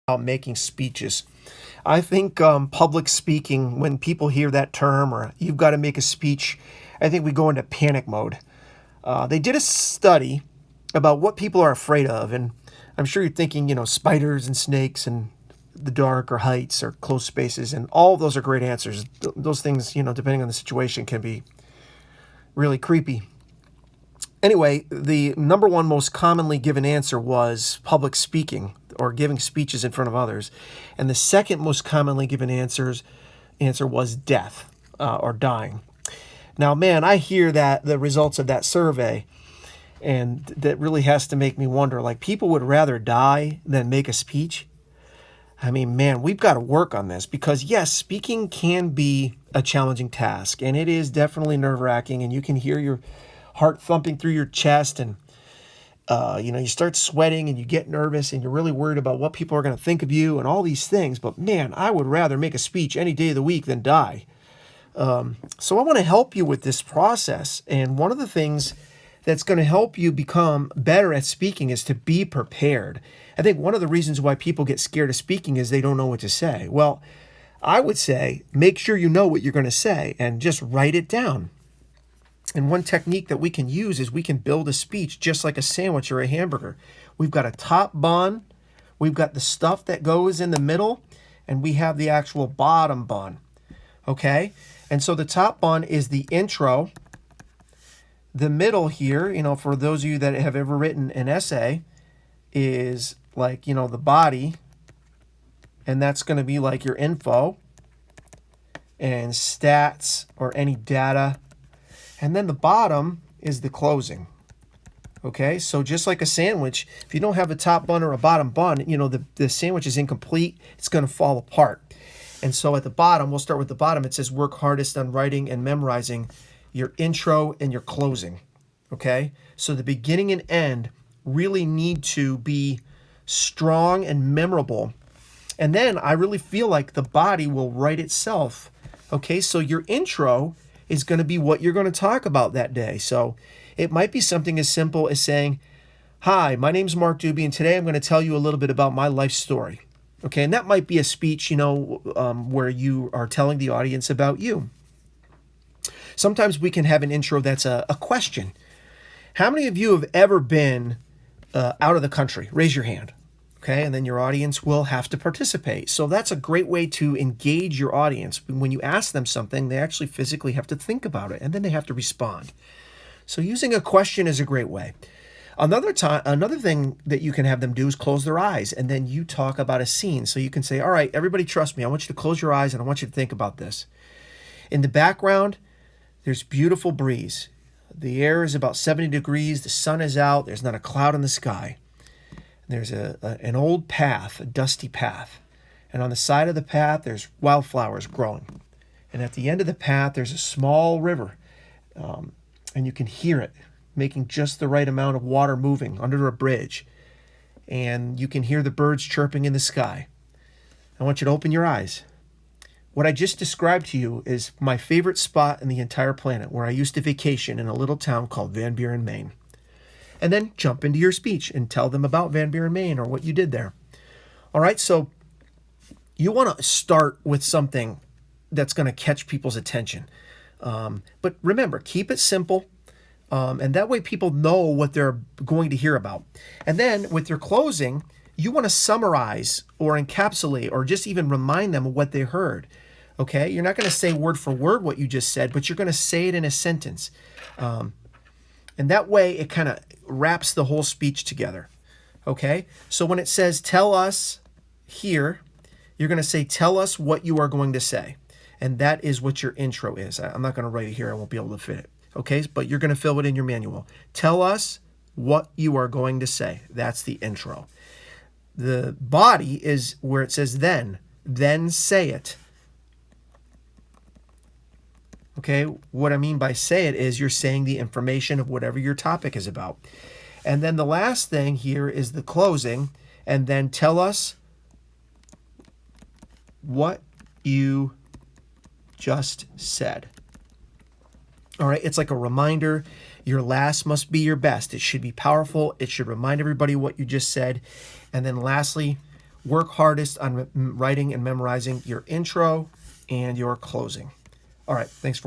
about making speeches. I think public speaking, when people hear that term or you've got to make a speech, I think we go into panic mode. They did a study about what people are afraid of, and I'm sure you're thinking, spiders and snakes and the dark or heights or closed spaces, and all of those are great answers. Those things, depending on the situation, can be really creepy. Anyway, the number one most commonly given answer was public speaking or giving speeches in front of others. And the second most commonly given answer was death or dying. Now, man, I hear that the results of that survey, and that really has to make me wonder, like, people would rather die than make a speech. I mean, man, we've got to work on this because, yes, speaking can be a challenging task, and it is definitely nerve-wracking, and you can hear your heart thumping through your chest, and you start sweating and you get nervous and you're really worried about what people are going to think of you and all these things. But man, I would rather make a speech any day of the week than die. So I want to help you with this process. And one of the things that's going to help you become better at speaking is to be prepared. I think one of the reasons why people get scared of speaking is they don't know what to say. Well, I would say make sure you know what you're going to say and just write it down. And one technique that we can use is we can build a speech just like a sandwich or a hamburger. We've got a top bun, we've got the stuff that goes in the middle, and we have the actual bottom bun. Okay? And so the top bun is the intro. The middle here, for those of you that have ever written an essay, is like, the body. And that's going to be like your info and stats or any data. And then the bottom is the closing. Okay, so just like a sandwich, if you don't have a top bun or a bottom bun, the sandwich is incomplete. It's going to fall apart. And so at the bottom, we'll start with the bottom. It says work hardest on writing and memorizing your intro and your closing. Okay, so the beginning and end really need to be strong and memorable. And then I really feel like the body will write itself. Okay, so your intro is going to be what you're going to talk about that day. So it might be something as simple as saying, "Hi, my name's Mark Doobie, and today I'm going to tell you a little bit about my life story." Okay, and that might be a speech, where you are telling the audience about you. Sometimes we can have an intro that's a question. How many of you have ever been out of the country? Raise your hand. Okay, and then your audience will have to participate. So that's a great way to engage your audience. When you ask them something, they actually physically have to think about it, and then they have to respond. So using a question is a great way. Another thing that you can have them do is close their eyes, and then you talk about a scene. So you can say, "All right, everybody trust me. I want you to close your eyes, and I want you to think about this. In the background, there's beautiful breeze. The air is about 70 degrees. The sun is out. There's not a cloud in the sky. There's an old path, a dusty path. And on the side of the path, there's wildflowers growing. And at the end of the path, there's a small river. And you can hear it making just the right amount of water moving under a bridge. And you can hear the birds chirping in the sky. I want you to open your eyes. What I just described to you is my favorite spot in the entire planet, where I used to vacation in a little town called Van Buren, Maine." And then jump into your speech and tell them about Van Buren, Maine, or what you did there. All right, so you want to start with something that's going to catch people's attention. But remember, keep it simple, and that way people know what they're going to hear about. And then with your closing, you want to summarize or encapsulate or just even remind them of what they heard. Okay, you're not going to say word for word what you just said, but you're going to say it in a sentence. And that way it kind of wraps the whole speech together. Okay, so when it says "tell us" here, you're going to say "tell us what you are going to say." And that is what your intro is. I'm not going to write it here. I won't be able to fit it. Okay, but you're going to fill it in your manual. Tell us what you are going to say. That's the intro. The body is where it says then say it. Okay, what I mean by say it is you're saying the information of whatever your topic is about. And then the last thing here is the closing, and then tell us what you just said. All right, it's like a reminder. Your last must be your best. It should be powerful. It should remind everybody what you just said. And then lastly, work hardest on writing and memorizing your intro and your closing. All right, thanks for watching.